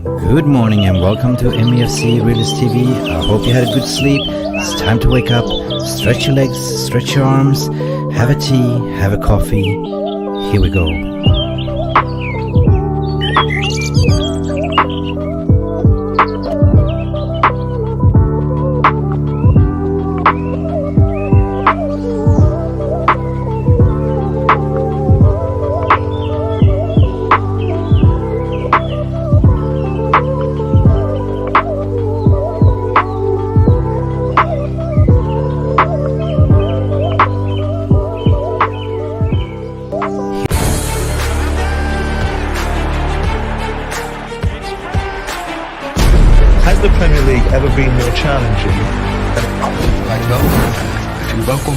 Good morning and welcome to MEFC Realist TV. I hope you had a good sleep. It's time to wake up, stretch your legs, stretch your arms, have a tea, have a coffee. Here we go. Has the Premier League ever been more challenging? Welkom.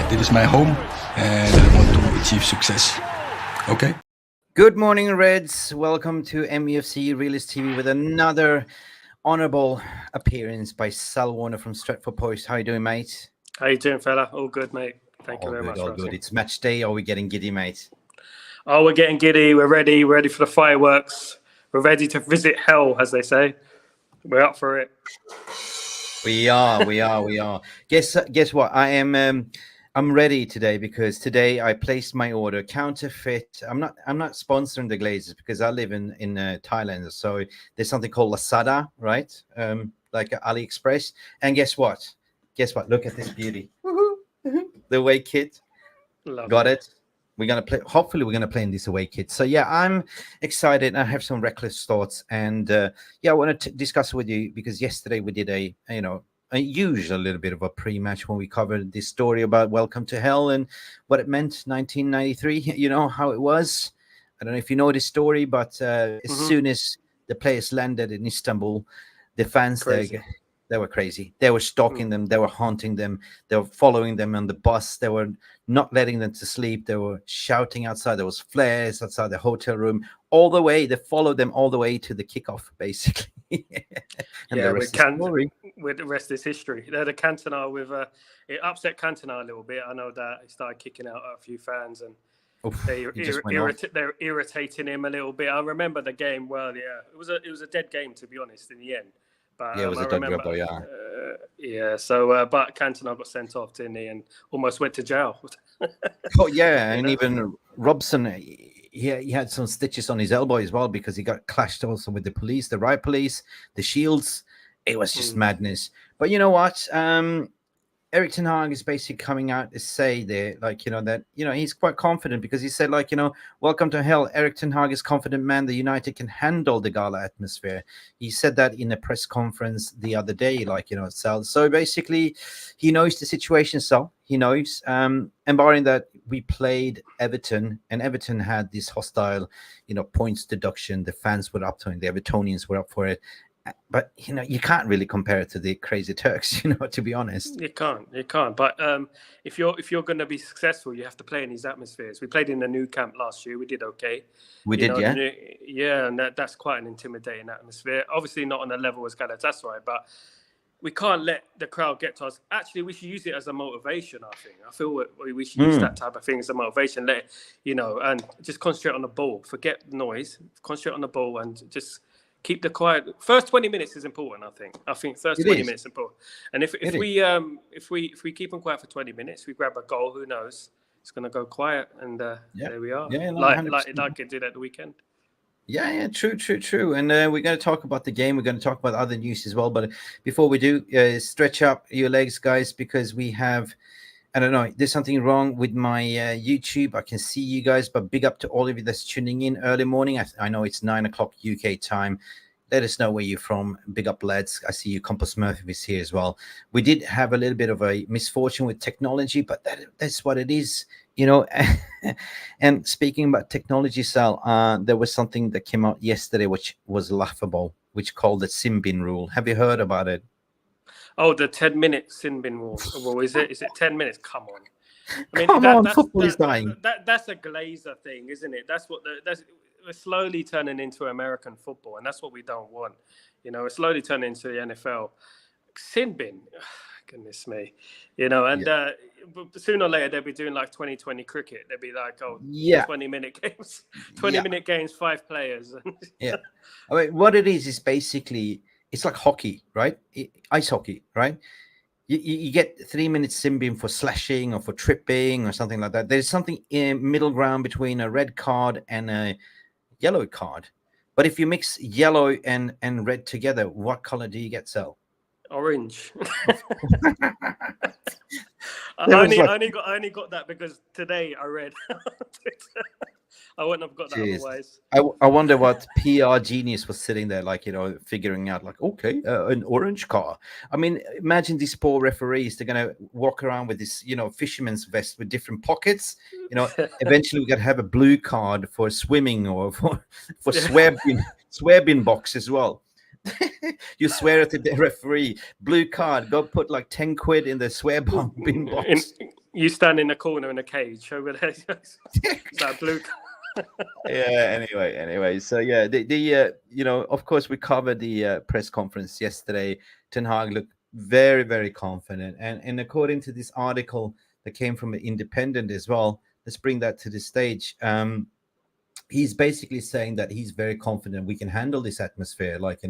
Dit is mijn home and I want to achieve success. Okay? Good morning, Reds. Welcome to MEFC Realist TV with another honourable appearance by SAL Warner from Stretford Post. How you doing, mate? How you doing, fella? All good, mate. Thank you very much. All good. It's match day. Are we getting giddy, mate? Oh, we're getting giddy. We're ready. We're ready for the fireworks. We're ready to visit hell, as they say. We're up for it. We are. Guess what? I'm ready today because today I placed my order counterfeit. I'm not sponsoring the Glazers because I live in Thailand. So there's something called Lazada, right? Like AliExpress. And guess what? Look at this beauty. The away kit. Got it. We're gonna play. Hopefully, we're gonna play in this away kit. So yeah, I'm excited. I have some reckless thoughts, and I want to discuss with you because yesterday we did a little bit of a pre-match when we covered this story about Welcome to Hell and what it meant. 1993. You know how it was. I don't know if you know this story, but as soon as the players landed in Istanbul, the fans they were crazy. They were stalking them. They were haunting them. They were following them on the bus. They were not letting them to sleep. They were shouting outside. There was flares outside the hotel room. All the way, they followed them all the way to the kickoff, basically. And the rest is history. The Cantona it upset Cantona a little bit. I know that he started kicking out a few fans and they're irritating him a little bit. I remember the game well. Yeah, it was a dead game, to be honest, in the end. But, it was a dog rubber, yeah. So, but Cantona got sent off, didn't he? And almost went to jail. And even Robson, he had some stitches on his elbow as well because he got clashed also with the police, the riot police, the Shields. It was just madness. But you know what? Erik ten Hag is basically coming out to say there, that he's quite confident because he said, welcome to hell. Erik ten Hag is confident man. The United can handle the gala atmosphere. He said that in a press conference the other day, Sal. So basically, he knows the situation. So he knows. And barring that, we played Everton, and Everton had this hostile, points deduction. The fans were up to it. The Evertonians were up for it. But you can't really compare it to the crazy Turks, to be honest. You can't. But if you're going to be successful, you have to play in these atmospheres. We played in the new camp last year. We did okay. Yeah, and that's quite an intimidating atmosphere. Obviously not on the level as Galatasaray, but we can't let the crowd get to us. Actually, we should use it as a motivation. I feel we should use that type of thing as a motivation. And just concentrate on the ball. Forget the noise. Concentrate on the ball and just keep the quiet. First 20 minutes is important, I think first 20 minutes is important. And if we keep them quiet for 20 minutes, we grab a goal, who knows? It's going to go quiet, and there we are. Yeah, like it did at the weekend. Yeah, true. And we're going to talk about the game. We're going to talk about other news as well. But before we do, stretch up your legs, guys, because we have, I don't know, there's something wrong with my YouTube. I can see you guys, but big up to all of you that's tuning in early morning. I know it's 9 o'clock UK time. Let us know where you're from. Big up, lads. I see you. Compass Murphy is here as well. We did have a little bit of a misfortune with technology, but that's what it is, And speaking about technology, Sal, there was something that came out yesterday which was laughable, which called the sin bin rule. Have you heard about it? Oh, the 10-minute sin bin rule. Well, is it 10 minutes? Come on. I mean, football is dying. That's a Glazer thing, isn't it? We're slowly turning into American football, and that's what we don't want. We're slowly turning into the NFL. Sin bin, goodness me. sooner or later they'll be doing like 2020 cricket. They'll be like, 20-minute games, 20-minute games, 5 players. Yeah, I mean, what it is basically it's like hockey, right? Ice hockey, right? You get 3 minutes sin bin for slashing or for tripping or something like that. There's something in middle ground between a red card and a yellow card. But if you mix yellow and red together, what color do you get, Sal? Orange. I only got that because today I read. I wouldn't have got that otherwise. I wonder what PR genius was sitting there, like, figuring out, like, okay, an orange car. I mean, imagine these poor referees. They're going to walk around with this, fisherman's vest with different pockets. Eventually we got to have a blue card for swimming or for swear bin box as well. You swear at the referee, blue card, go put like 10 quid in the swear bin box. You stand in a corner in a cage over there. That blue card. Anyway, so yeah, the of course we covered the press conference yesterday. Ten Hag looked very, very confident, and according to this article that came from an Independent as well, let's bring that to the stage. He's basically saying that he's very confident we can handle this atmosphere. Like,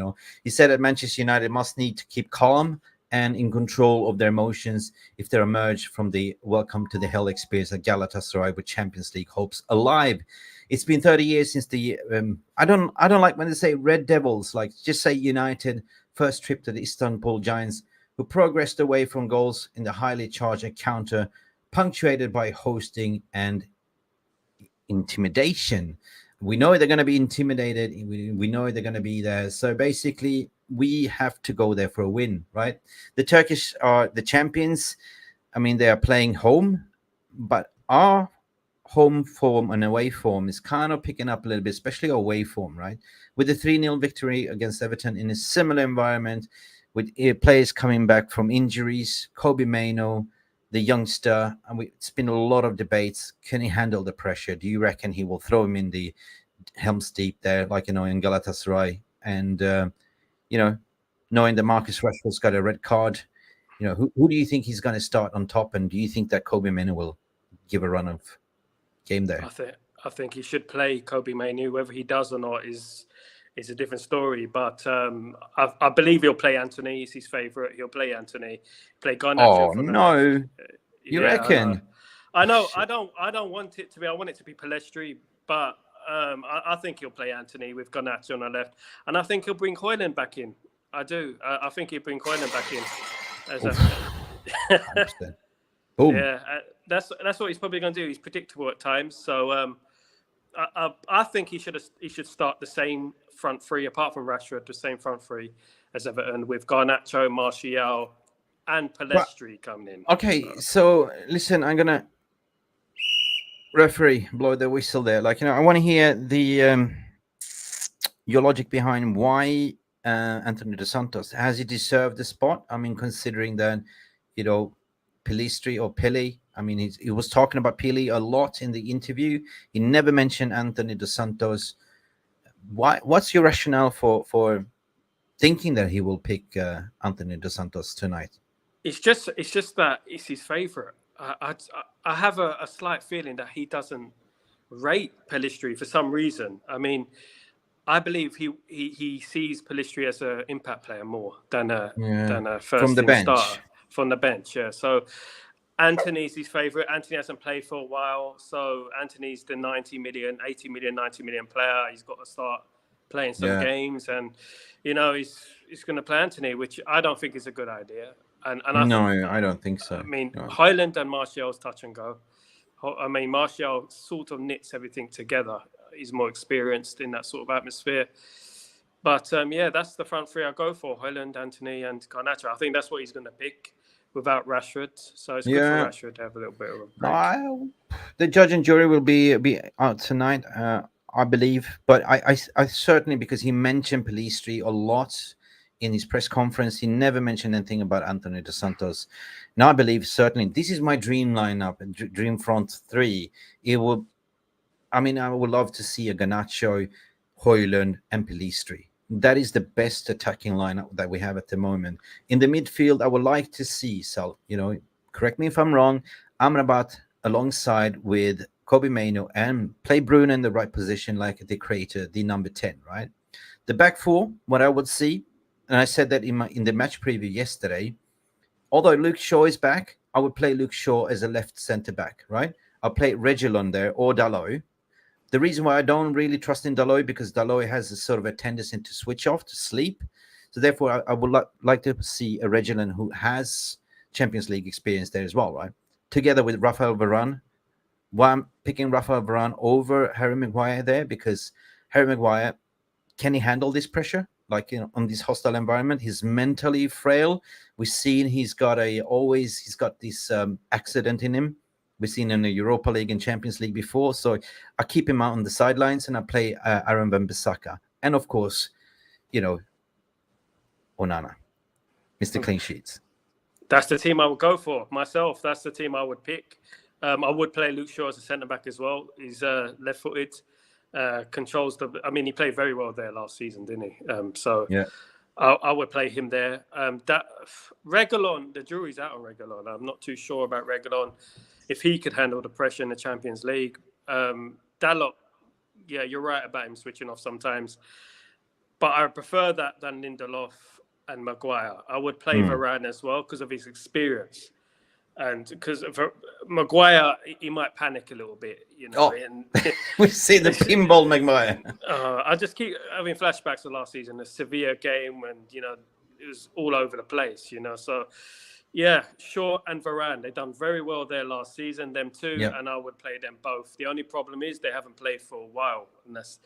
he said that Manchester United must need to keep calm and in control of their emotions if they emerge from the welcome to the hell experience at Galatasaray with Champions League hopes alive. It's been 30 years since the I don't like when they say Red Devils, like just say United first trip to the Istanbul Giants, who progressed away from goals in the highly charged encounter, punctuated by hosting and intimidation. We know they're going to be intimidated. We know they're going to be there. So basically, we have to go there for a win, right? The Turkish are the champions. I mean, they are playing home, but our home form and away form is kind of picking up a little bit, especially away form, right? With the 3-0 victory against Everton in a similar environment, with players coming back from injuries, Kobbie Manioo, the youngster, and it's been a lot of debates. Can he handle the pressure? Do you reckon he will throw him in the Helm's Deep there, like, in Galatasaray? And, knowing that Marcus Rashford's got a red card, who do you think he's going to start on top? And do you think that Kobbie Manioo will give a run of game there? I think he should play Kobbie Manioo. Whether he does or not is a different story. But I believe he'll play Anthony. He's his favourite. He'll play Anthony. Play Garnacho. Oh no! You reckon? I know. I don't want it to be. I want it to be Pellistri. But I think he'll play Anthony with Garnacho on the left, and I think he'll bring Hojlund back in. I do. I think he'll bring Hojlund back in. Boom. Yeah, that's what he's probably going to do. He's predictable at times, so I think he should start the same front three, apart from Rashford, the same front three as Everton, with Garnacho, Martial, and Pellistri coming in. Okay, so listen, I'm gonna referee blow the whistle there. Like, I want to hear the your logic behind why Anthony Dos Santos has he deserved the spot. I mean, considering that Pellistri or Pele. I mean, he was talking about Pele a lot in the interview. He never mentioned Anthony Dos Santos. What's your rationale for thinking that he will pick Anthony Dos Santos tonight? It's just that it's his favourite. I have a slight feeling that he doesn't rate Pellistri for some reason. I mean, I believe he sees Pellistri as an impact player more than a first from the bench. Starter. From the bench, yeah. So Anthony's his favourite. Anthony hasn't played for a while, so Anthony's the 80 million player. He's got to start playing some games, and he's going to play Anthony, which I don't think is a good idea. And I don't think so. I mean, no. Hojlund and Martial's touch and go. I mean, Martial sort of knits everything together. He's more experienced in that sort of atmosphere. But that's the front three I go for: Hojlund, Anthony, and Garnacho. I think that's what he's going to pick without Rashford. So it's good for Rashford to have a little bit of a break. The judge and jury will be out tonight, I believe. But I certainly, because he mentioned Pellistri a lot in his press conference, he never mentioned anything about Anthony Dos Santos. Now I believe certainly this is my dream lineup, dream front three. I would love to see a Garnacho, Hojlund, and Pellistri. That is the best attacking lineup that we have at the moment. In the midfield, I would like to see, Sal, correct me if I'm wrong, Amrabat alongside with Kobbie Manioo and play Bruno in the right position like the creator, the number 10, right? The back four, what I would see, and I said that in the match preview yesterday, although Luke Shaw is back, I would play Luke Shaw as a left centre back, right? I'll play Reguilón there or Dalot. The reason why I don't really trust in Dalot because Dalot has a sort of a tendency to switch off, to sleep. So therefore, I would like to see a Reguilón who has Champions League experience there as well, right? Together with Rafael Varane. Why I'm picking Rafael Varane over Harry Maguire there because Harry Maguire, can he handle this pressure? Like, you know, on this hostile environment, he's mentally frail. We've seen he's got this accident in him. We've seen in the Europa League and Champions League before. So I keep him out on the sidelines and I play Aaron Wan-Bissaka. And of course, you know, Onana, Mr. Clean Sheets. That's the team I would go for myself. That's the team I would pick. I would play Luke Shaw as a centre-back as well. He's left-footed, controls the... I mean, he played very well there last season, didn't he? Yeah. I would play him there. Reguilón, the jury's out on Reguilón. I'm not too sure about Reguilón, if he could handle the pressure in the Champions League. Dalot, yeah, you're right about him switching off sometimes. But I prefer that than Lindelof and Maguire. I would play Varane as well because of his experience. And because Maguire, he might panic a little bit, you know. We've seen the pinball Maguire. I just keep having flashbacks of last season, the Sevilla game, when, you know, it was all over the place, you know. So, yeah, Shaw and Varane, they've done very well there last season, them two, and I would play them both. The only problem is they haven't played for a while, and that's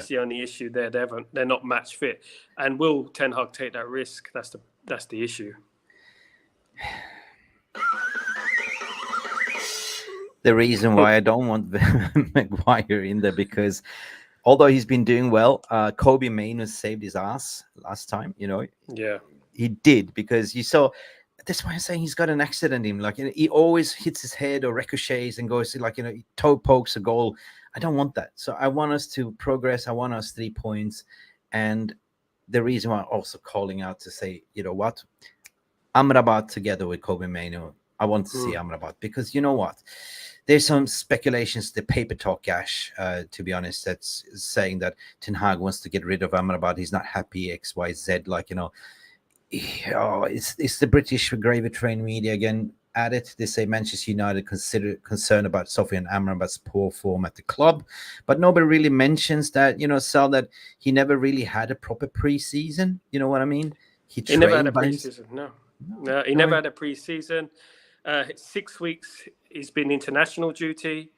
the only issue there. They're not match fit. And will Ten Hag take that risk? That's the issue. The reason why I don't want Maguire in there because although he's been doing well, Kobbie Manioo saved his ass last time, you know. Yeah. He did because you saw... That's why I'm saying he's got an accident in him. Like, you know, he always hits his head or ricochets and goes, like, you know, toe pokes a goal. I don't want that. So I want us to progress. I want us 3 points. And the reason why I'm also calling out to say, you know what? Amrabat together with Kobbie Manioo. I want to see Amrabat because you know what? There's some speculations, the paper talk, Ash, to be honest, that's saying that Ten Hag wants to get rid of Amrabat. He's not happy, X, Y, Z. Like, you know, it's the British gravy train media again at it. They say Manchester United concerned about Sofyan Amrabat's poor form at the club, but nobody really mentions that, you know, Sal, that he never really had a proper preseason. You know what I mean? He never had a preseason. No, he never had a preseason. 6 weeks he's been international duty.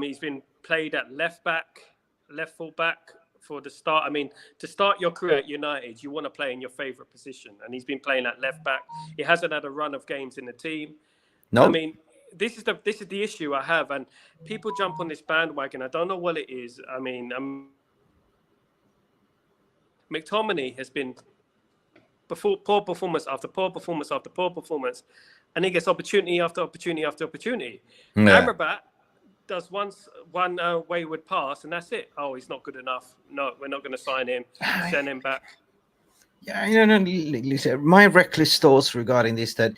He's been played at left back, left full back for the start. I mean, to start your career at United, you want to play in your favourite position, and he's been playing at left back. He hasn't had a run of games in the team. No, I mean, this is the issue I have, and people jump on this bandwagon. I don't know what it is. I mean, McTominay has been poor performance after poor performance after poor performance, and he gets opportunity after opportunity after opportunity. Amrabat does one wayward pass, and that's it. Oh, he's not good enough. No, we're not going to sign him. Send him back. Yeah, you know, Lisa, my reckless thoughts regarding this, that,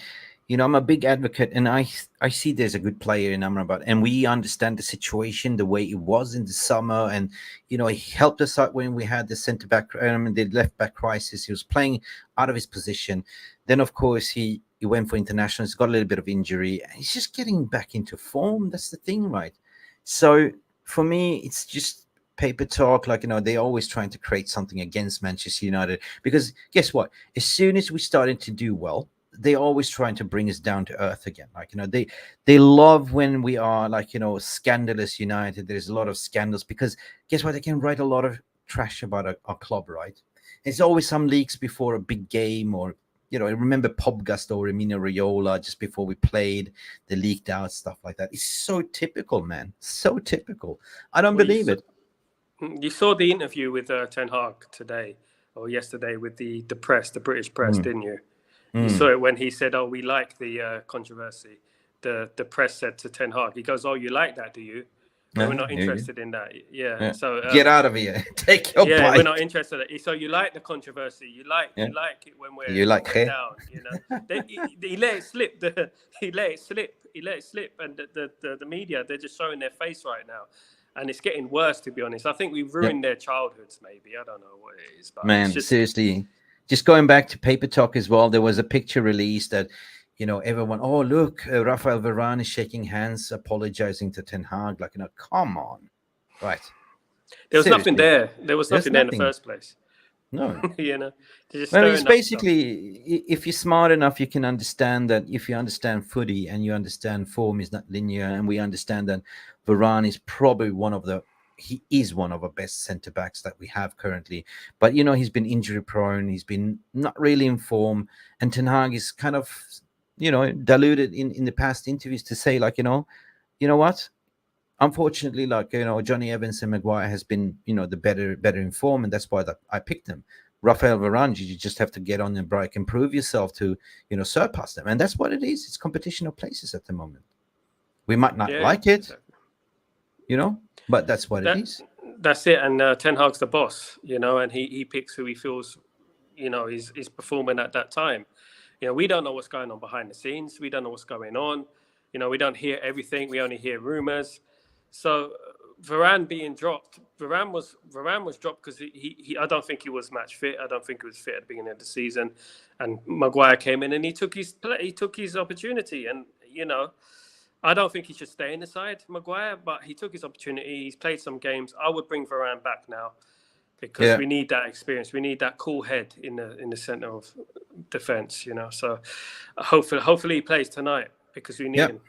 you know, I'm a big advocate, and I see there's a good player in Amrabat, and we understand the situation, the way it was in the summer, and, you know, he helped us out when we had the centre-back, the left-back crisis. He was playing out of his position. Then, of course, he went for international. He's got a little bit of injury. And he's just getting back into form. That's the thing, right? So, for me, it's just paper talk. Like, you know, they're always trying to create something against Manchester United. Because guess what? As soon as we started to do well, they're always trying to bring us down to earth again. Like, you know, they love when we are, like, you know, scandalous United. There's a lot of scandals because guess what? They can write a lot of trash about our club, right? There's always some leaks before a big game, or, you know, I remember Pobgast or Emilio Raiola just before we played, they leaked out stuff like that. It's so typical, man. So typical. I don't believe it. You saw the interview with Ten Hag today or yesterday with the press, the British press, didn't you? You saw it when he said, "Oh, we like the controversy." The press said to Ten Hag, he goes, "Oh, you like that, do you?" We're not interested in that. Yeah. So get out of here. Take your bike. We're not interested. So you like the controversy. You like it when we're down. You know, he let it slip. He let it slip. And the media, they're just showing their face right now, and it's getting worse. To be honest, I think we've ruined their childhoods. Maybe I don't know what it is. But man, seriously, just going back to Paper Talk as well. There was a picture released that, you know, everyone, oh, look, Rafael Varane is shaking hands, apologizing to Ten Hag. Like, you know, come on. Right. There was nothing there. There was nothing there in the first place. No. You know, well, it's basically, if you're smart enough, you can understand that if you understand footy and you understand form is not linear, and we understand that Varane is probably he is one of the best centre-backs that we have currently. But, you know, he's been injury-prone. He's been not really in form. And Ten Hag is kind of, you know, diluted in the past interviews to say, like, you know what? Unfortunately, like, you know, Johnny Evans and Maguire has been, you know, the better in form, and that's why I picked them. Rafael Varane, you just have to get on the bike and prove yourself to, you know, surpass them. And that's what it is. It's competition of places at the moment. We might not like it, you know, but that's what it is. That's it. And Ten Hag's the boss, you know, and he picks who he feels, you know, is performing at that time. You know, we don't know what's going on behind the scenes. We don't know what's going on. You know, we don't hear everything. We only hear rumors. So Varane being dropped, Varane was dropped because he I don't think he was match fit. I don't think he was fit at the beginning of the season. And Maguire came in and he took his opportunity. And, you know, I don't think he should stay in the side, Maguire, but he took his opportunity. He's played some games. I would bring Varane back now, because we need that experience. We need that cool head in the center of defense, you know. So hopefully he plays tonight, because we need him.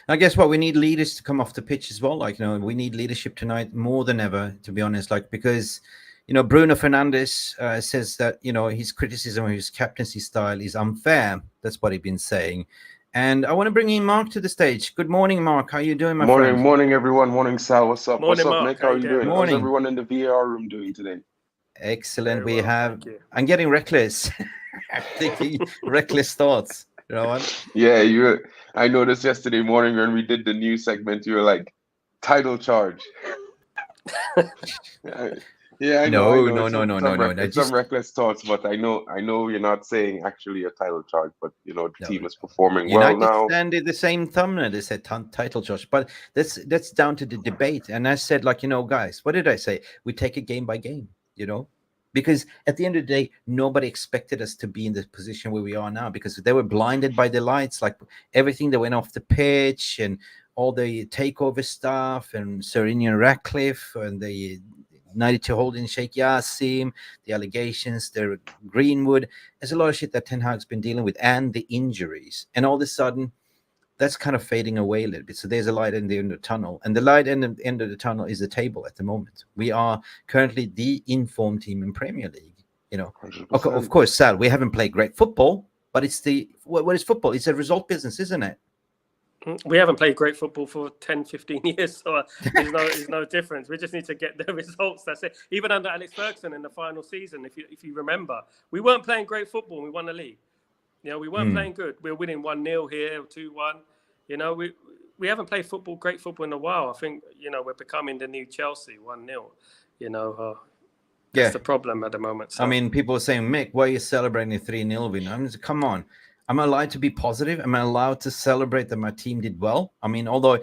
I guess what we need leaders to come off the pitch as well. Like, you know, we need leadership tonight more than ever, to be honest. Like, because, you know, Bruno Fernandes says that, you know, his criticism of his captaincy style is unfair. That's what he's been saying. And I want to bring in Mark to the stage. Good morning, Mark. How are you doing, my friend? Morning, everyone. Morning, Sal. What's up? Morning, What's up, Mark. Nick? How are you doing? Morning. How's everyone in the VR room doing today? Excellent. Very well, I'm getting reckless. Thinking reckless thoughts. You know what? Yeah, I noticed yesterday morning when we did the news segment, you were like, title charge. Yeah, I know. No. Some reckless thoughts, but I know you're not saying actually a title charge, but, you know, the team is performing well now. United did the same thumbnail. They said title charge, but that's down to the debate. And I said, like, you know, guys, what did I say? We take it game by game, you know, because at the end of the day, nobody expected us to be in the position where we are now, because they were blinded by the lights, like everything that went off the pitch and all the takeover stuff and Serena Ratcliffe and the 92 holding Sheikh Yassim, the allegations, the Greenwood. There's a lot of shit that Ten Hag's been dealing with, and the injuries. And all of a sudden, that's kind of fading away a little bit. So there's a light in the end of the tunnel. And the light in the end of the tunnel is the table at the moment. We are currently the informed team in Premier League. You know, of course, Sal, we haven't played great football, but it's what is football? It's a result business, isn't it? We haven't played great football for 10, 15 years, so there's no difference. We just need to get the results. That's it. Even under Alex Ferguson in the final season, if you remember, we weren't playing great football and we won the league. You know, we weren't playing good. We were winning 1-0 here, 2-1. You know, we haven't played great football in a while. I think, you know, we're becoming the new Chelsea, 1-0. You know, that's the problem at the moment. So. I mean, people are saying, Mick, why are you celebrating a 3-0 win? I mean, come on. Am I allowed to be positive? Am I allowed to celebrate that my team did well? I mean, although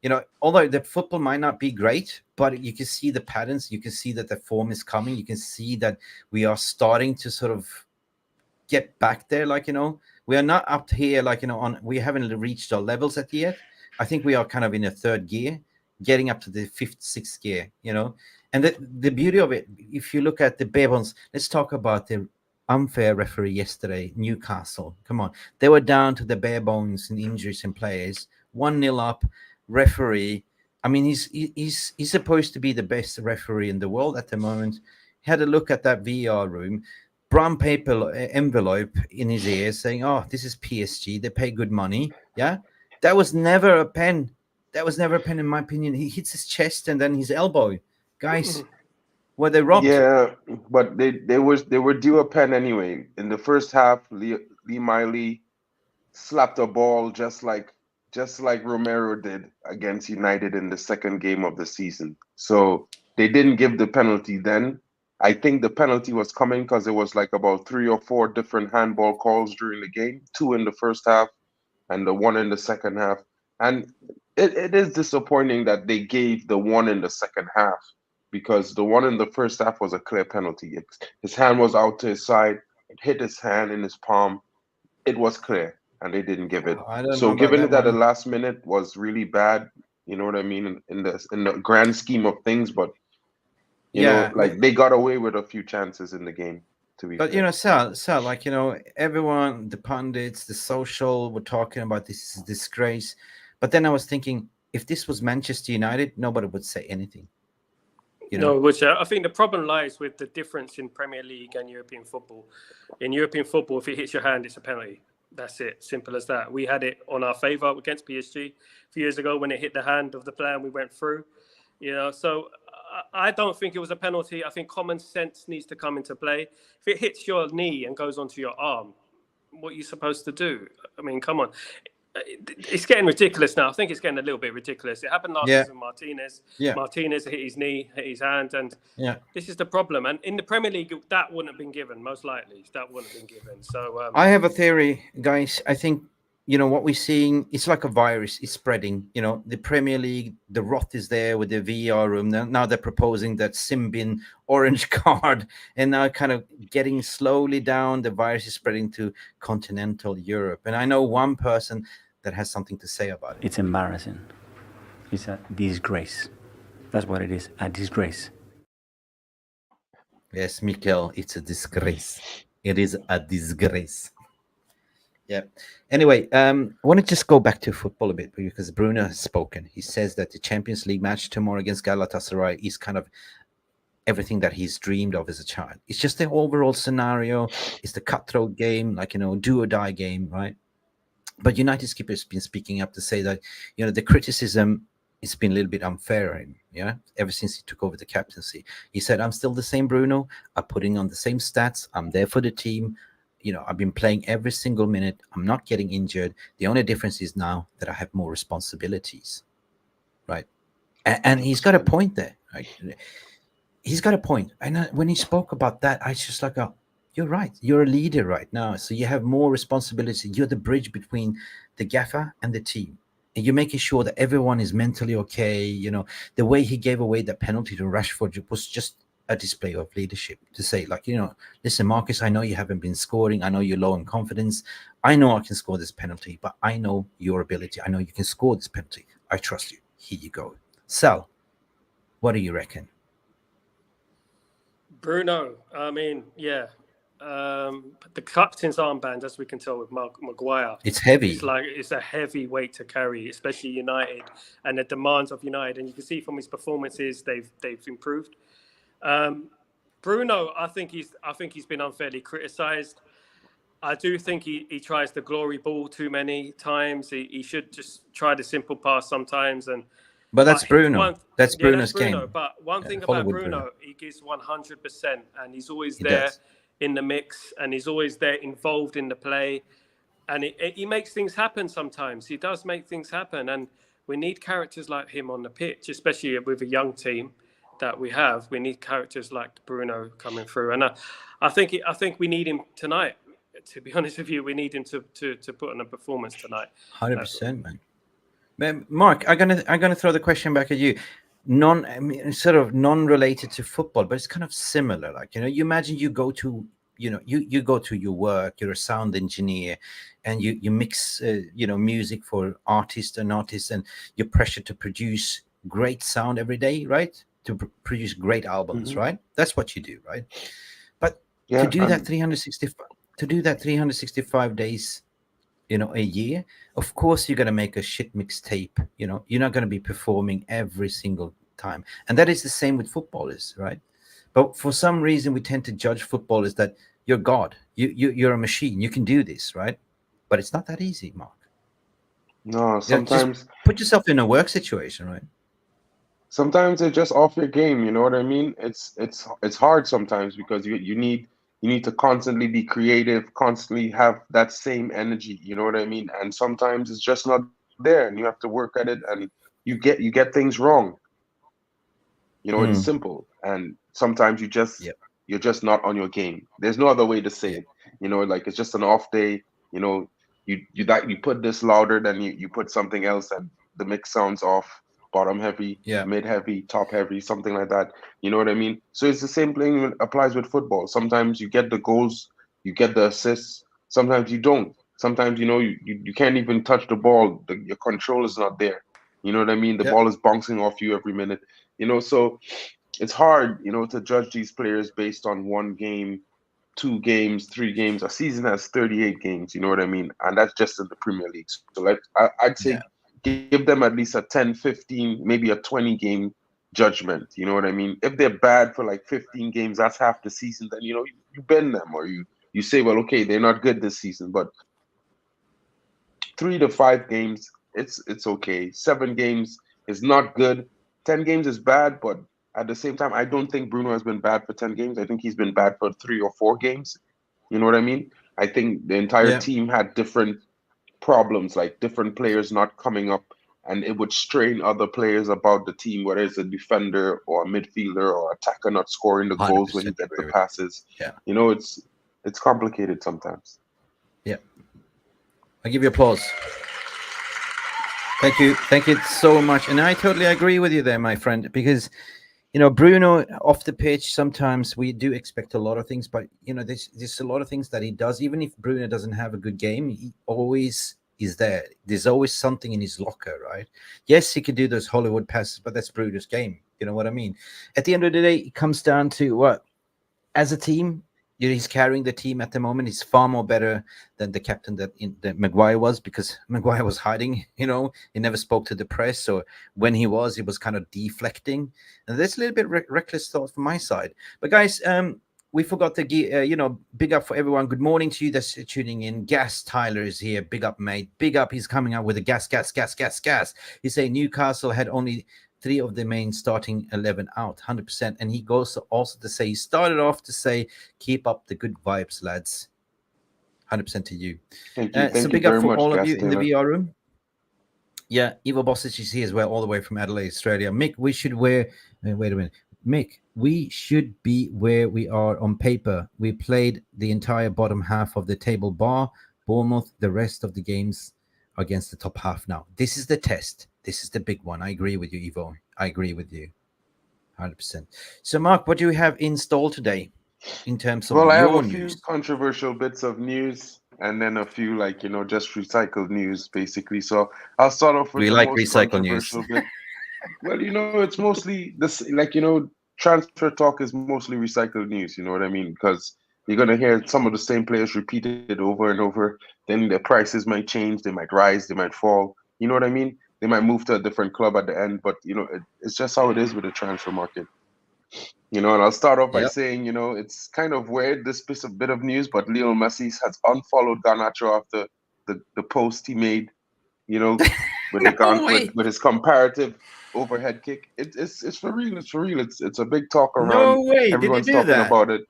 the football might not be great, but you can see the patterns. You can see that the form is coming. You can see that we are starting to sort of get back there. Like, you know, we are not up here, like, you know, we haven't reached our levels yet. I think we are kind of in a third gear, getting up to the fifth, sixth gear, you know. And the beauty of it, if you look at the bare bones, let's talk about the unfair referee yesterday, Newcastle. Come on. They were down to the bare bones and injuries and players. 1-0 up, referee. I mean, he's supposed to be the best referee in the world at the moment. He had a look at that VR room, brown paper envelope in his ear saying, oh, this is PSG. They pay good money. Yeah. That was never a pen. In my opinion. He hits his chest and then his elbow. Guys, were they robbed? Yeah, but they were due a pen anyway. In the first half, Lee Miley slapped a ball just like just like Romero did against United in the second game of the season. So they didn't give the penalty then. I think the penalty was coming because it was like about 3 or 4 different handball calls during the game, 2 in the first half and the 1 in the second half. And it is disappointing that they gave the 1 in the second half, because the 1 in the first half was a clear penalty. His hand was out to his side, it hit his hand in his palm. It was clear, and they didn't give it. I don't know So about giving that it at the one. last minute was really bad. You know what I mean, in the grand scheme of things. But you know, like they got away with a few chances in the game. To be But fair. you know, Sal, like, you know, everyone, the pundits, the social, were talking about this is a disgrace. But then I was thinking, if this was Manchester United, nobody would say anything. You know? No, which I think the problem lies with the difference in Premier League and European football. In European football, if it hits your hand, it's a penalty. That's it. Simple as that. We had it on our favour against PSG a few years ago when it hit the hand of the player and we went through. You know, so I don't think it was a penalty. I think common sense needs to come into play. If it hits your knee and goes onto your arm, what are you supposed to do? I mean, come on. It's getting ridiculous now. I think it's getting a little bit ridiculous. It happened last season with Martinez. Martinez hit his knee, hit his hand, and this is the problem. And in the Premier League, that wouldn't have been given, most likely. That wouldn't have been given. So I have a theory, guys. I think, you know, what we're seeing, it's like a virus. It's spreading. You know, the Premier League, the rot is there with the VR room. Now they're proposing that Simbin orange card, and now kind of getting slowly down. The virus is spreading to continental Europe. And I know one person that has something to say about it. It's embarrassing. It's a disgrace. That's what it is, a disgrace. Yes, Mikel, it's a disgrace. It is a disgrace. Yeah. Anyway, I want to just go back to football a bit, because Bruno has spoken. He says that the Champions League match tomorrow against Galatasaray is kind of everything that he's dreamed of as a child. It's just the overall scenario. It's the cutthroat game, like, you know, do or die game, right? But United's keeper has been speaking up to say that, you know, the criticism has been a little bit unfair on him, yeah, ever since he took over the captaincy. He said, I'm still the same Bruno. I'm putting on the same stats. I'm there for the team. You know, I've been playing every single minute. I'm not getting injured. The only difference is now that I have more responsibilities, right? And he's got a point there, right? He's got a point. And when he spoke about that, I just like, oh, you're right. You're a leader right now. So you have more responsibility. You're the bridge between the gaffer and the team. And you're making sure that everyone is mentally okay. You know, the way he gave away that penalty to Rashford was just a display of leadership, to say, like, you know, listen, Marcus, I know you haven't been scoring. I know you're low in confidence. I know I can score this penalty, but I know your ability. I know you can score this penalty. I trust you. Here you go. Sal, what do you reckon? Bruno, I mean, yeah. The captain's armband, as we can tell with Maguire, it's heavy. It's a heavy weight to carry, especially United and the demands of United. And you can see from his performances, they've improved. Bruno, I think he's been unfairly criticised. I do think he tries the glory ball too many times. He should just try the simple pass sometimes. But that's Bruno. That's Bruno's game. But one thing about Bruno, he gives 100%, and he's always there in the mix, and he's always there involved in the play, and he makes things happen sometimes. He does make things happen, and we need characters like him on the pitch, especially with a young team that we have. We need characters like Bruno coming through, and I think we need him tonight. To be honest with you, we need him to put on a performance tonight. 100%, man. Mark, I'm gonna throw the question back at you. Sort of non-related to football, but it's kind of similar. Like, you know, you imagine you go to, you know, you go to your work. You're a sound engineer, and you mix, you know, music for artists, and you're pressured to produce great sound every day, right? To produce great albums, right? That's what you do, right? But to do that 365 days, you know, a year, of course you're going to make a shit mixtape. You know, you're not going to be performing every single time, and that is the same with footballers, right? But for some reason we tend to judge footballers that you're God, you're a machine, you can do this, right? But it's not that easy, Mark. No, sometimes put yourself in a work situation, right? Sometimes it's just off your game. You know what I mean? It's hard sometimes, because you need to constantly be creative, constantly have that same energy. You know what I mean? And sometimes it's just not there, and you have to work at it, and you get things wrong. It's simple, and sometimes you're just not on your game. There's no other way to say it. Like it's just an off day. You put this louder than you put something else, and the mix sounds off. Bottom heavy, mid heavy, top heavy, something like that. You know what I mean? So it's the same thing that applies with football. Sometimes you get the goals, you get the assists. Sometimes you don't. Sometimes you can't even touch the ball. Your control is not there. You know what I mean? The ball is bouncing off you every minute. So it's hard, to judge these players based on one game, 2 games, 3 games. A season has 38 games, you know what I mean? And that's just in the Premier League. So I'd say give them at least a 10, 15, maybe a 20 game judgment. You know what I mean? If they're bad for like 15 games, that's half the season, then you bend them, or you say, well, okay, they're not good this season. But 3 to 5 games, it's okay. 7 games is not good. 10 games is bad, but at the same time, I don't think Bruno has been bad for 10 games. I think he's been bad for 3 or 4 games. You know what I mean? I think the entire team had different problems, like different players not coming up, and it would strain other players about the team, whether it's a defender or a midfielder or attacker not scoring the goals when you get the passes. It's complicated sometimes. Yeah. I give you applause. Thank you so much. And I totally agree with you there, my friend, because Bruno off the pitch, sometimes we do expect a lot of things, but there's a lot of things that he does. Even if Bruno doesn't have a good game, he always is there. There's always something in his locker, right? Yes, he can do those Hollywood passes, but that's Bruno's game. You know what I mean? At the end of the day, it comes down to what? As a team, he's carrying the team at the moment. He's far more better than the captain that Maguire was, because Maguire was hiding. He never spoke to the press, or when he was kind of deflecting. And that's a little bit reckless thought from my side. But guys, we forgot to big up for everyone. Good morning to you that's tuning in. Gas Tyler is here. Big up, mate. Big up. He's coming out with a gas. He's saying Newcastle had only 3 of the main starting 11 out, 100%. And he goes also to say, he started off to say, keep up the good vibes, lads. 100% to you. Thank you. So big up for all of you Taylor. in the VR room. Yeah, Ivo Bosic is here as well, all the way from Adelaide, Australia. Mick, we should wait a minute. Mick, we should be where we are on paper. We played the entire bottom half of the table bar. Bournemouth, the rest of the games against the top half now. This is the test. This is the big one. I agree with you, Ivo. I agree with you. 100%. So, Mark, what do you have installed today in terms of I have your a few controversial bits of news, and then a few just recycled news, basically. So I'll start off with the most recycled news. bit. Well, it's mostly this, transfer talk is mostly recycled news. You know what I mean? Because you're gonna hear some of the same players repeated over and over. Then the prices might change. They might rise. They might fall. You know what I mean? They might move to a different club at the end, but it's just how it is with the transfer market. And I'll start off by saying, it's kind of weird, this bit of news, but Lionel Messi has unfollowed Garnacho after the post he made, with his comparative overhead kick. It's for real. It's for real. It's a big talk around. No way. Everyone's Did he do talking that? about it.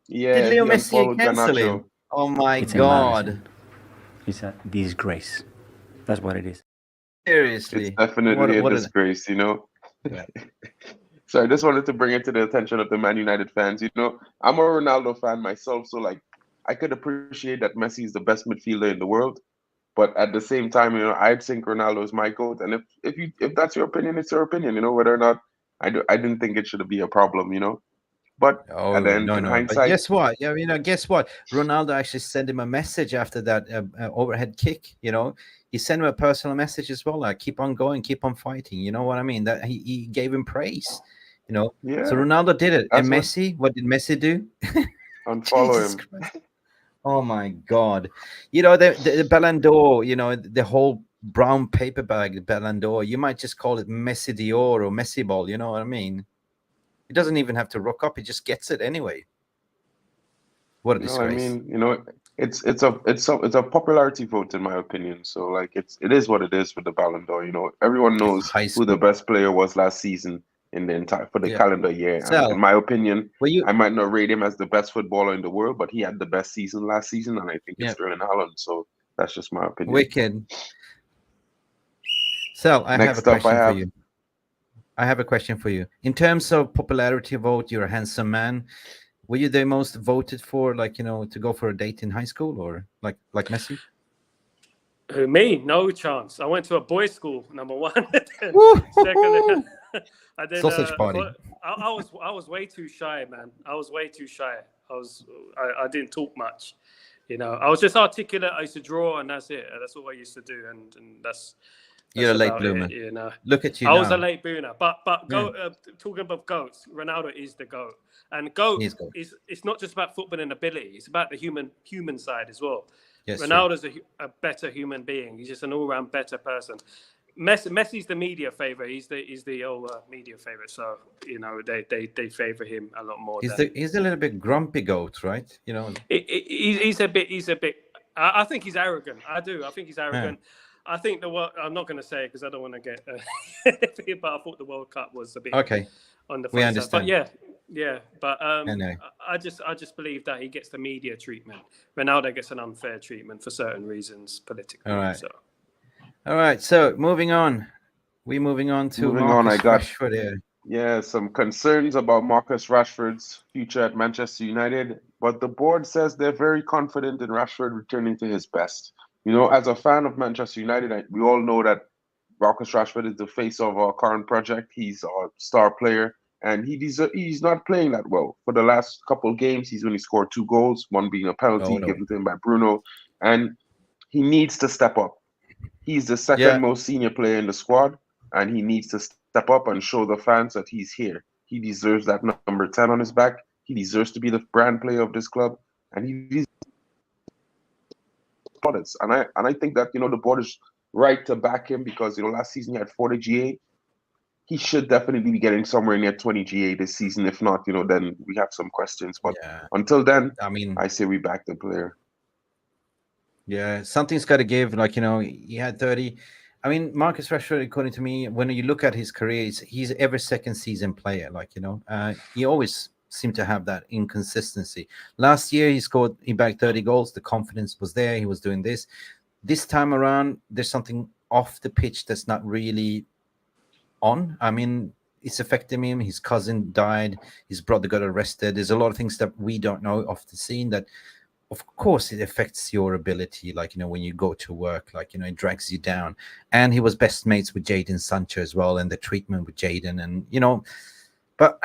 Yeah. Did Leo Messi cancel him? Oh my God. It's a disgrace. That's what it is. Seriously. It's definitely a disgrace, Yeah. So I just wanted to bring it to the attention of the Man United fans. I'm a Ronaldo fan myself, so I could appreciate that Messi is the best midfielder in the world, but at the same time, I think Ronaldo is my GOAT. And if that's your opinion, it's your opinion. Whether or not I didn't think it should be a problem. But at the end, in hindsight, but guess what? Guess what? Ronaldo actually sent him a message after that overhead kick. He sent him a personal message as well. Like, keep on going, keep on fighting. You know what I mean? That he gave him praise. Yeah. So Ronaldo did it. And Messi, what did Messi do? Unfollow him. Christ. Oh my God. The Ballon d'Or, the whole brown paper bag, the Ballon d'Or, you might just call it Messi d'Or or Messi Ball. You know what I mean? It doesn't even have to rock up. He just gets it anyway. What a disgrace. I mean, it's a popularity vote in my opinion. So it is what it is with the Ballon d'Or. Everyone knows who the best player was last season in the calendar year. So, in my opinion, I might not rate him as the best footballer in the world, but he had the best season last season, and I think it's Erling Haaland. So that's just my opinion. Wicked. Sal, I have a Next up, question for you. I have a question for you. In terms of popularity vote, you're a handsome man. Were you the most voted for, like, you know, to go for a date in high school, or like Messi? Who, me? No chance. I went to a boys' school, number one. Second, and then, sausage party. I was way too shy, man. I was way too shy. I didn't talk much. You know, I was just articulate. I used to draw, and that's it. That's all I used to do, and that's you're a late bloomer. You know, look at you. I now. was a late bloomer, but talking about goats, Ronaldo is the goat, and goat is it's not just about football and ability; it's about the human side as well. Yes, Ronaldo's a better human being. He's just an all-round better person. Messi's the media favorite. He's the old media favorite. So you know they favor him a lot more. He's a little bit grumpy goat, right? You know, he's a bit. I think he's arrogant. I think he's arrogant. Yeah. I think I'm not going to say it because I don't want to get. But I thought the World Cup was a bit on the. We understand. But yeah. But I just believe that he gets the media treatment. Ronaldo gets an unfair treatment for certain reasons politically. All right. All right. So moving on, to Marcus Rashford here. Yeah, some concerns about Marcus Rashford's future at Manchester United, but the board says they're very confident in Rashford returning to his best. You know, as a fan of Manchester United, we all know that Marcus Rashford is the face of our current project. He's our star player, and he's not playing that well. For the last couple of games, he's only scored 2 goals, one being a penalty given to him by Bruno, and he needs to step up. He's the second most senior player in the squad, and he needs to step up and show the fans that he's here. He deserves that number 10 on his back. He deserves to be the brand player of this club, and he and I think that, you know, the board is right to back him because, you know, last season he had 40 GA. He should definitely be getting somewhere near 20 GA this season. If not, you know, then we have some questions. But until then, I say we back the player. Yeah, something's got to give. Like, you know, he had 30. I mean, Marcus Rashford, according to me, when you look at his career, he's every second season player. Like, you know, he always seemed to have that inconsistency. Last year, he bagged 30 goals. The confidence was there. He was doing this. This time around, there's something off the pitch that's not really on. I mean, it's affecting him. His cousin died. His brother got arrested. There's a lot of things that we don't know off the scene that, of course, it affects your ability. Like, you know, when you go to work, like, you know, it drags you down. And he was best mates with Jadon Sancho as well, and the treatment with Jadon, and, you know, but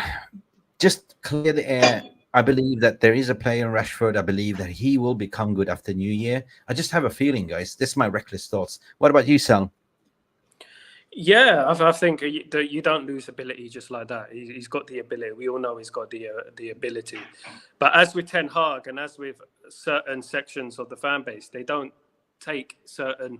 just clear the air. I believe that there is a player in Rashford. I believe that he will become good after New Year. I just have a feeling, guys. This is my reckless thoughts. What about you, Sal? Yeah, I think that you don't lose ability just like that. He's got the ability. We all know he's got the ability. But as with Ten Hag and as with certain sections of the fan base, they don't take certain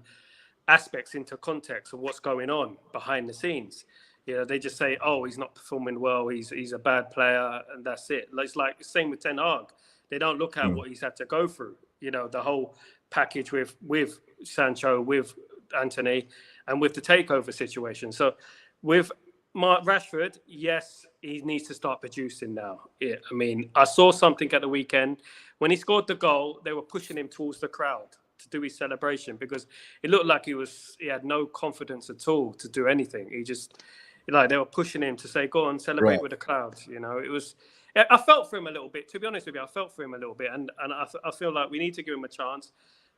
aspects into context of what's going on behind the scenes. You know, they just say, "Oh, he's not performing well. He's a bad player," and that's it. It's like the same with Ten Hag. They don't look at what he's had to go through. You know, the whole package with Sancho, with Anthony, and with the takeover situation. So with Rashford, yes, he needs to start producing now. Yeah, I mean, I saw something at the weekend when he scored the goal. They were pushing him towards the crowd to do his celebration because it looked like he had no confidence at all to do anything. He just, like, they were pushing him to say, "Go on, celebrate with the crowd." You know, it was. I felt for him a little bit. To be honest with you, I felt for him a little bit, and I feel like we need to give him a chance.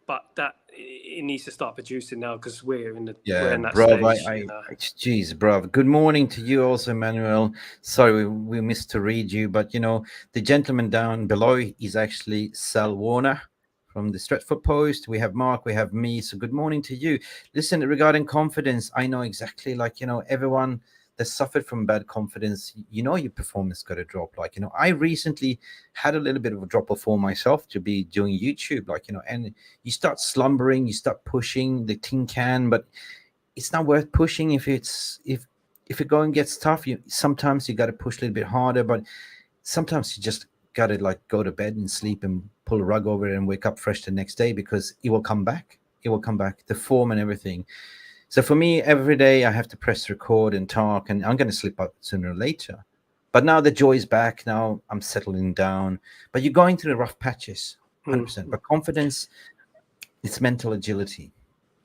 But that it needs to start producing now because we're in that stage. Geez, bro. Good morning to you also, Emmanuel. Sorry, we missed to read you, but you know the gentleman down below is actually Sal Warner from the Stretford Post. We have Mark, we have me. So good morning to you. Listen, regarding confidence, I know exactly, like, you know, everyone that suffered from bad confidence, you know, your performance got to drop. Like, you know, I recently had a little bit of a drop of form myself to be doing YouTube, like, you know, and you start slumbering, you start pushing the tin can, but it's not worth pushing if it going gets tough. Sometimes you got to push a little bit harder, but sometimes you just got to, like, go to bed and sleep and pull a rug over it and wake up fresh the next day because it will come back. It will come back, the form and everything. So for me, every day I have to press record and talk, and I'm going to slip up sooner or later. But now the joy is back. Now I'm settling down. But you're going through the rough patches, 100%. But confidence, it's mental agility.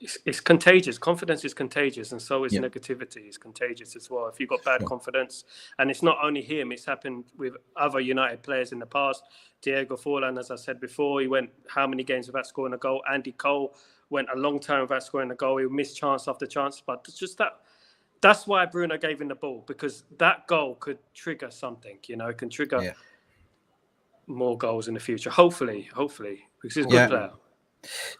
it's contagious. Confidence is contagious, and so is Yeah. negativity is contagious as well. If you've got bad confidence, and it's not only him, it's happened with other United players in the past. Diego Forlan, as I said before, he went how many games without scoring a goal? Andy Cole went a long time without scoring a goal. He missed chance after chance, but it's just that. That's why Bruno gave him the ball, because that goal could trigger something. You know, it can trigger more goals in the future. Hopefully, because he's a good player.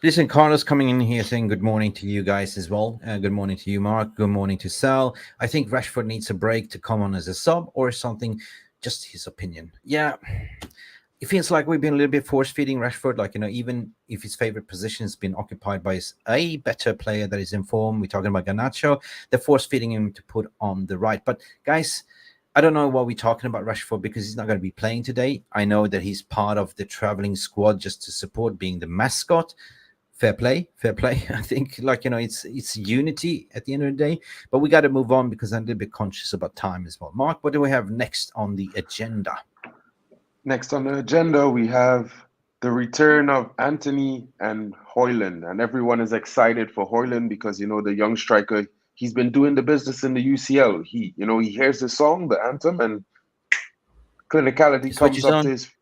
Listen, Carlos coming in here saying good morning to you guys as well. Good morning to you, Mark. Good morning to Sal. I think Rashford needs a break to come on as a sub or something. Just his opinion. Yeah, it feels like we've been a little bit force-feeding Rashford. Like, you know, even if his favorite position has been occupied by a better player that is in form, we're talking about Garnacho, they're force-feeding him to put on the right. But guys, I don't know what we're talking about Rashford, because he's not going to be playing today. I know that he's part of the traveling squad just to support, being the mascot. Fair play. I think, like, you know, it's unity at the end of the day. But we got to move on, because I'm a little bit conscious about time as well. Mark, what do we have next on the agenda? Next on the agenda, we have the return of Anthony and Hojlund. And everyone is excited for Hojlund because, you know, the young striker, he's been doing the business in the UCL. He hears the song, the anthem, and clinicality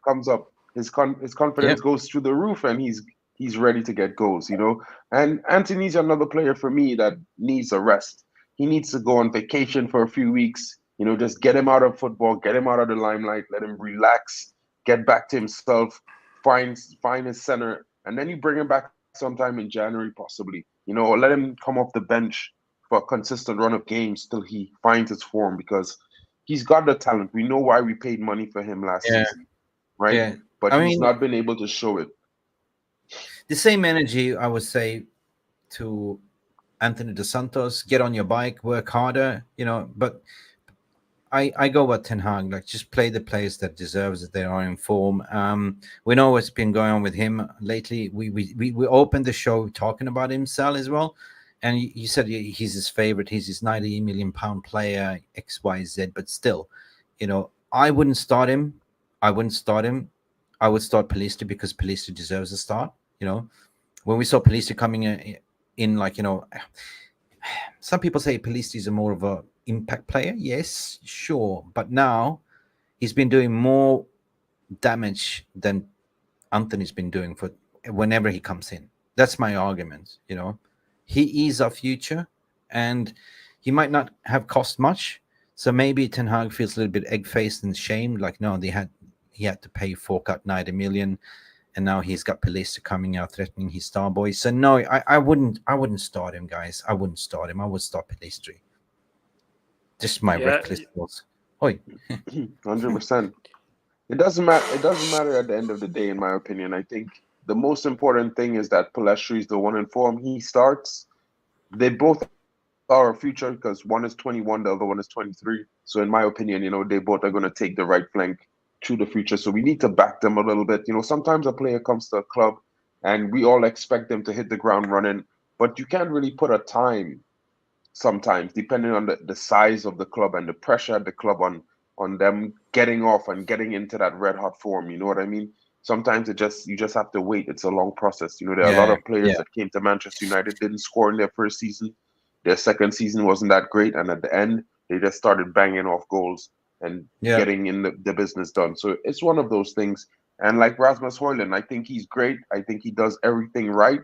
comes up. His confidence goes through the roof, and he's ready to get goals, you know. And Anthony's another player for me that needs a rest. He needs to go on vacation for a few weeks, you know, just get him out of football, get him out of the limelight, let him relax, get back to himself, find his center, and then you bring him back sometime in January possibly, you know, or let him come off the bench for a consistent run of games till he finds his form, because he's got the talent. We know why we paid money for him last season, right? Yeah. But he's not been able to show it. The same energy, I would say, to Anthony Dos Santos: get on your bike, work harder, you know. But I go with Ten Hag, like, just play the players that deserves it. They are in form. We know what's been going on with him lately. We opened the show talking about him, Sal, as well. And you said he's his favorite. He's his 90 million pound player, XYZ. But still, you know, I wouldn't start him. I would start Pellistri, because Pellistri deserves a start. You know, when we saw Pellistri coming in, like, you know, some people say Pellistri is more of a impact player. Yes, sure. But now he's been doing more damage than Anthony's been doing for whenever he comes in. That's my argument, you know. He is our future, and he might not have cost much. So maybe Ten Hag feels a little bit egg-faced and shamed, like, no, he had to pay fork out 90 million, and now he's got Pellistri coming out threatening his star boys. So no, I wouldn't start him, guys. I wouldn't start him. I would start Pellistri. Just my reckless thoughts. 100%. It doesn't matter at the end of the day, in my opinion. I think the most important thing is that Pellistri is the one in form. He starts. They both are a future, because one is 21, the other one is 23. So in my opinion, you know, they both are going to take the right flank to the future. So we need to back them a little bit. You know, sometimes a player comes to a club and we all expect them to hit the ground running, but you can't really put a time sometimes, depending on the size of the club and the pressure at the club on them getting off and getting into that red hot form. You know what I mean? Sometimes you just have to wait. It's a long process. You know, there are a lot of players that came to Manchester United, didn't score in their first season. Their second season wasn't that great. And at the end, they just started banging off goals and getting in the business done. So it's one of those things. And like Rasmus Hojlund, I think he's great. I think he does everything right.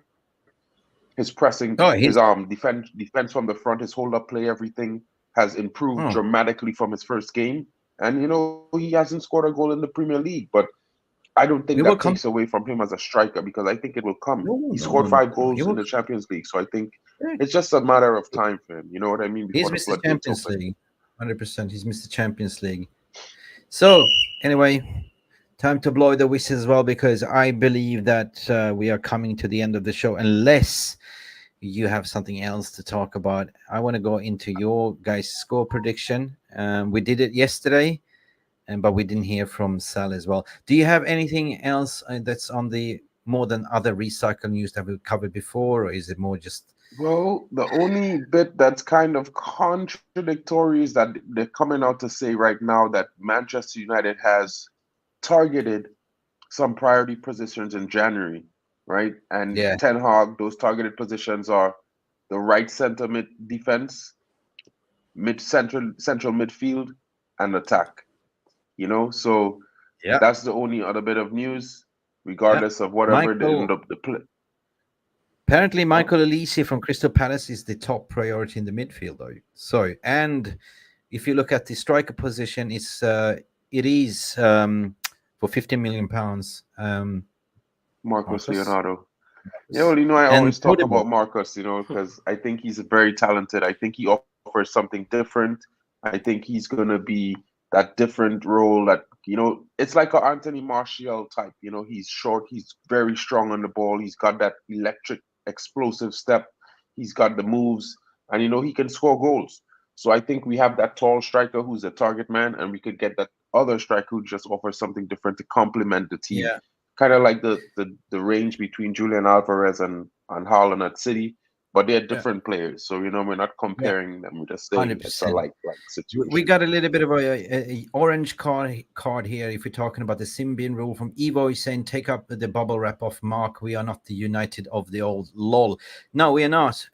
His pressing, his defense from the front, his hold-up play, everything has improved dramatically from his first game. And, you know, he hasn't scored a goal in the Premier League, but I don't think that takes away from him as a striker, because I think it will come. He scored 5 goals in the Champions League, so I think it's just a matter of time for him. You know what I mean? He's Mr. Champions League, 100%. He's Mr. Champions League. So anyway, time to blow the whistle as well, because I believe that we are coming to the end of the show, unless you have something else to talk about. I want to go into your guys' score prediction. We did it yesterday, but we didn't hear from Sal as well. Do you have anything else that's on the more than other recycle news that we've covered before, or is it more just... Well, the only bit that's kind of contradictory is that they're coming out to say right now that Manchester United has targeted some priority positions in January, right? And Ten Hag, those targeted positions are the right center mid defense, central midfield, and attack. So that's the only other bit of news, regardless of whatever they end up the play. Apparently, Michael Olise from Crystal Palace is the top priority in the midfield, though. So, and if you look at the striker position, it is for £15 million. Marcus Leonardo. Yeah, well, I always talk about Marcus, because I think he's very talented. I think he offers something different. I think he's going to be that different role that, it's like an Anthony Martial type. He's short. He's very strong on the ball. He's got that electric, explosive step. He's got the moves, and, he can score goals. So I think we have that tall striker who's a target man, and we could get that other striker who just offers something different to complement the team. Yeah. Kind of like the range between Julian Alvarez and Haaland at City, but they're different players. So, we're not comparing them. We're just saying 100%. it's a like situation. We got a little bit of a orange card here if we're talking about the Symbian rule from Evo. He's saying, take up the bubble wrap off Mark. We are not the United of the old lol. No, we are not.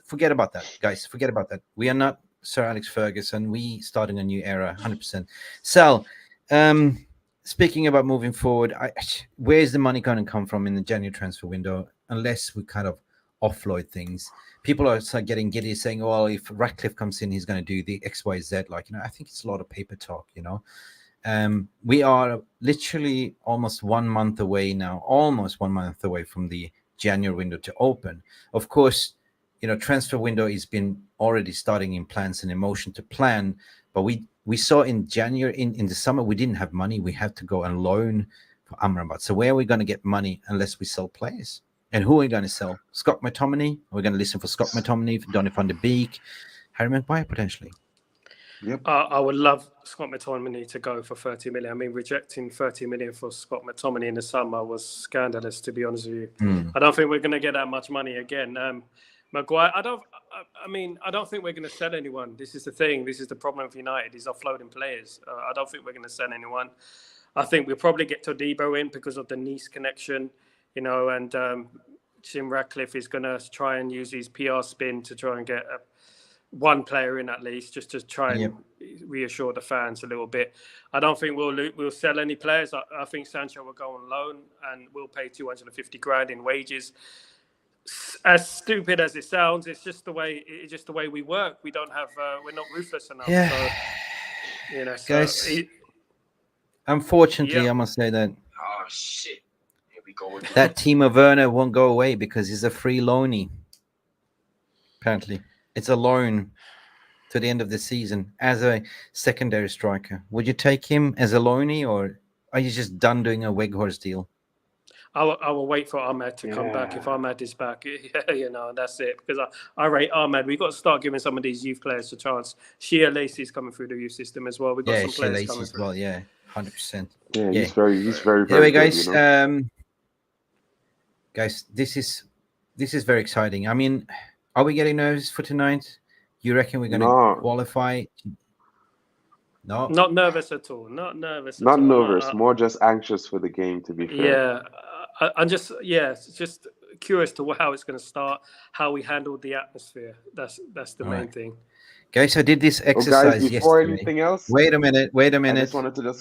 Forget about that, guys. Forget about that. We are not Sir Alex Ferguson. We starting a new era, 100%. Sal, speaking about moving forward, where's the money going to come from in the January transfer window? Unless we kind of offload things, people are getting giddy, saying, "Well, if Ratcliffe comes in, he's going to do the X, Y, Z." I think it's a lot of paper talk. We are literally almost 1 month away now, from the January window to open. Of course, transfer window has been already starting in plans and in motion to plan, but we saw in January, in the summer, we didn't have money. We had to go and loan for Amrabat. So where are we going to get money unless we sell players? And who are we going to sell? Scott McTominay? We're going to listen for Scott McTominay, for Donny van de Beek, Harry Maguire potentially. Yep. I would love Scott McTominay to go for 30 million. I mean, rejecting 30 million for Scott McTominay in the summer was scandalous, to be honest with you. I don't think we're going to get that much money again. Maguire, I don't think we're going to sell anyone. This is the thing. This is the problem with United, is offloading players. I don't think we're going to sell anyone. I think we'll probably get Todibo in because of the Nice connection, and Jim Ratcliffe is going to try and use his PR spin to try and get one player in at least, just to try and reassure the fans a little bit. I don't think we'll sell any players. I think Sancho will go on loan, and we'll pay 250 grand in wages. As stupid as it sounds, it's just the way we work. We don't have we're not ruthless enough. Yeah. So, guys, unfortunately, I must say that Oh shit. Here we go again. that Timo Werner won't go away because he's a free loanee. Apparently, it's a loan to the end of the season as a secondary striker. Would you take him as a loanee, or are you just done doing a Weghorst deal? I will wait for Ahmed to come back. If Ahmed is back, that's it. Because I rate Ahmed. We've got to start giving some of these youth players a chance. Shia Lacey's coming through the youth system as well. We've got some players coming through. Well, 100%. Yeah, he's very, very anyway, good. Guys, this is very exciting. I mean, are we getting nervous for tonight? You reckon we're going to qualify? No, not nervous at all. Not nervous. Not nervous. More just anxious for the game. To be fair. Yeah, I'm just curious to how it's going to start, how we handled the atmosphere. That's the main thing. Guys, I did this exercise guys, before yesterday. Anything else? Wait a minute. I just wanted to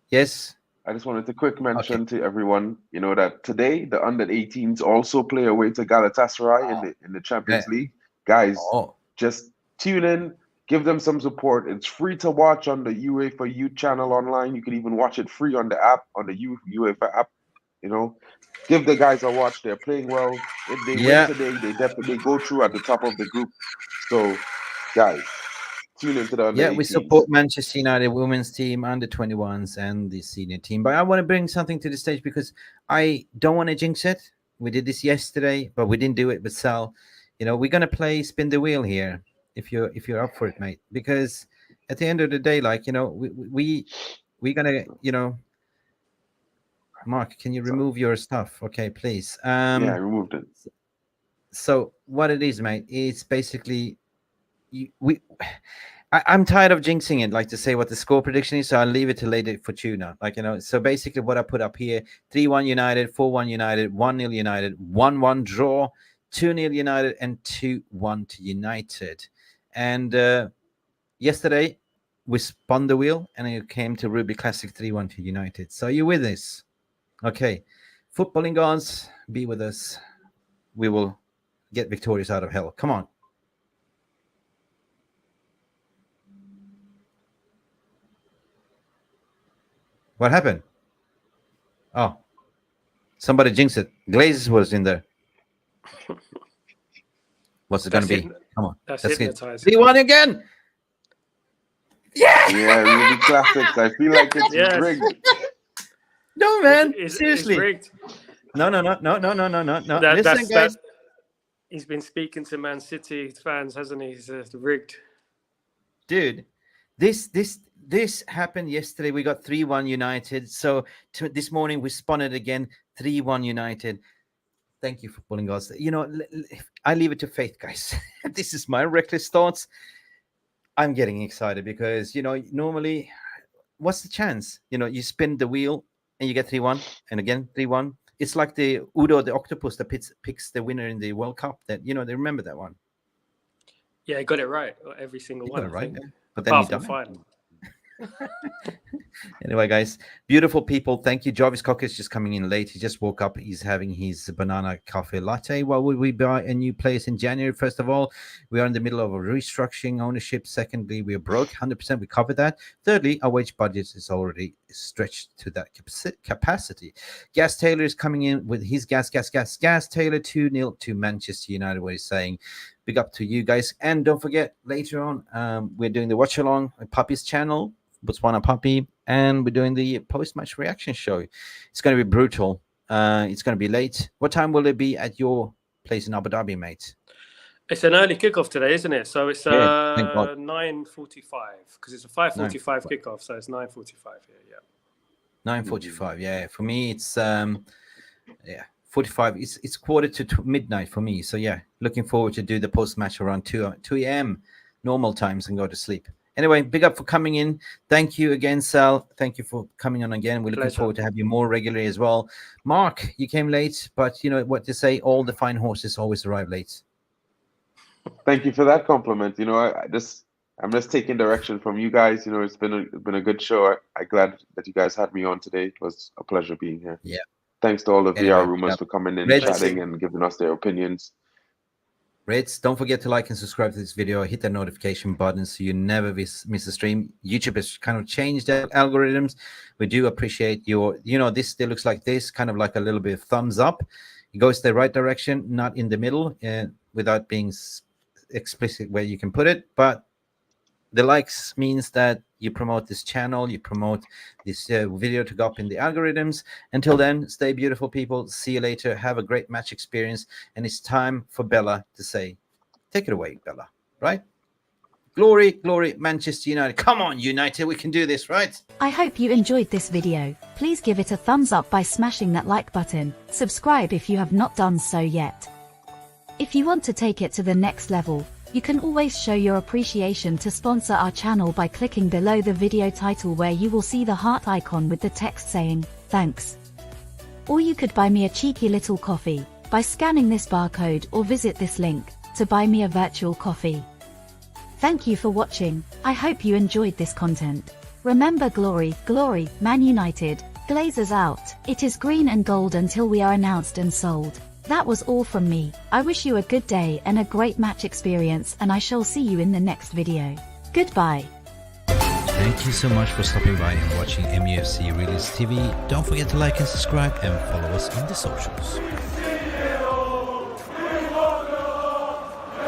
Yes. I just wanted to quick mention to everyone, that today the under-18s also play away to Galatasaray in the Champions League. Guys, just tune in, give them some support. It's free to watch on the UEFA Youth channel online. You can even watch it free on the app, on the UEFA app. Give the guys a watch. They're playing well. If they win today, they definitely go through at the top of the group. So, guys, tune into the under-18s. We support Manchester United women's team, under-21s, and the senior team. But I want to bring something to the stage because I don't want to jinx it. We did this yesterday, but we didn't do it with Sal. We're going to play spin the wheel here if you're up for it, mate. Because at the end of the day, we're going to, Mark, can you remove your stuff? Okay, please. I removed it. So what it is, mate, it's basically I'm tired of jinxing it, like to say what the score prediction is, so I'll leave it to later for Tuna. So basically what I put up here: 3-1 United, 4-1 United, 1-0 United, 1-1 draw, 2-0 United and 2-1 to United. And yesterday, we spun the wheel and it came to Ruby Classic 3-1 to United. So you with this? Okay. Footballing gods, be with us. We will get victorious out of hell. Come on. What happened? Oh, somebody jinxed it. Glazes was in there. What's it going to be? Come on. That's it. hypnotized. 3-1 again. Yeah. Yeah, Ruby Classics. I feel like it's rigged. No, man. It's Seriously. rigged. No. Listen, guys. He's been speaking to Man City fans, hasn't he? He's rigged. Dude, this happened yesterday. We got 3-1 United. So this morning we spun it again, 3-1 United. Thank you, footballing gods. You know, I leave it to faith, guys. This is my reckless thoughts. I'm getting excited because, you know, normally, what's the chance? You know, you spin the wheel and you get 3-1 and again 3-1. It's like the Udo, the octopus that picks the winner in the World Cup. That, you know, they remember that one. Yeah, he got it right. Every single one. Got it right. Yeah. But then he died. Anyway, guys, beautiful people. Thank you. Jarvis Cocker is just coming in late. He just woke up. He's having his banana coffee latte. Well, will we buy a new place in January? First of all, we are in the middle of a restructuring ownership. Secondly, we are broke 100%. We covered that. Thirdly, our wage budget is already stretched to that capacity. Gas Taylor is coming in with his gas. Taylor 2-0 to Manchester United, where he's saying big up to you guys. And don't forget, later on, we're doing the watch along on Puppy's channel, Botswana Puppy, and we're doing the post-match reaction show. It's going to be brutal. It's going to be late. What time will it be at your place in Abu Dhabi, mate? It's an early kickoff today, isn't it? So it's 9:45 because it's a 5:45 kickoff. So it's 9:45 here. Yeah. 9:45. Yeah. For me, it's 45. It's quarter to midnight for me. So yeah, looking forward to do the post-match around 2 a.m. normal times and go to sleep. Anyway, big up for coming in. Thank you again, Sal. Thank you for coming on again. We're looking forward to have you more regularly as well. Mark, you came late, but you know what to say. All the fine horses always arrive late. Thank you for that compliment. You know, I'm just taking direction from you guys. You know, it's been a good show. I'm glad that you guys had me on today. It was a pleasure being here. Yeah. Thanks to all the VR rumors for coming in, chatting, and giving us their opinions. Reds, don't forget to like and subscribe to this video. Hit the notification button so you never miss a stream. YouTube has kind of changed the algorithms. We do appreciate your, you know, this still looks like this, kind of like a little bit of thumbs up. It goes the right direction, not in the middle, without being explicit where you can put it. But the likes means that you promote this channel, you promote this video to go up in the algorithms. Until then, stay beautiful, people. See you later. Have a great match experience. And it's time for Bella to say, take it away, Bella, right? Glory, glory, Manchester United. Come on, United, we can do this, right? I hope you enjoyed this video. Please give it a thumbs up by smashing that like button. Subscribe if you have not done so yet. If you want to take it to the next level, you can always show your appreciation to sponsor our channel by clicking below the video title where you will see the heart icon with the text saying, thanks. Or you could buy me a cheeky little coffee by scanning this barcode or visit this link to buy me a virtual coffee. Thank you for watching. I hope you enjoyed this content. Remember, glory, glory, Man United, Glazers out. It is green and gold until we are announced and sold. That was all from me. I wish you a good day and a great match experience, and I shall see you in the next video. Goodbye. Thank you so much for stopping by and watching MUFC Realist TV. Don't forget to like and subscribe and follow us on the socials.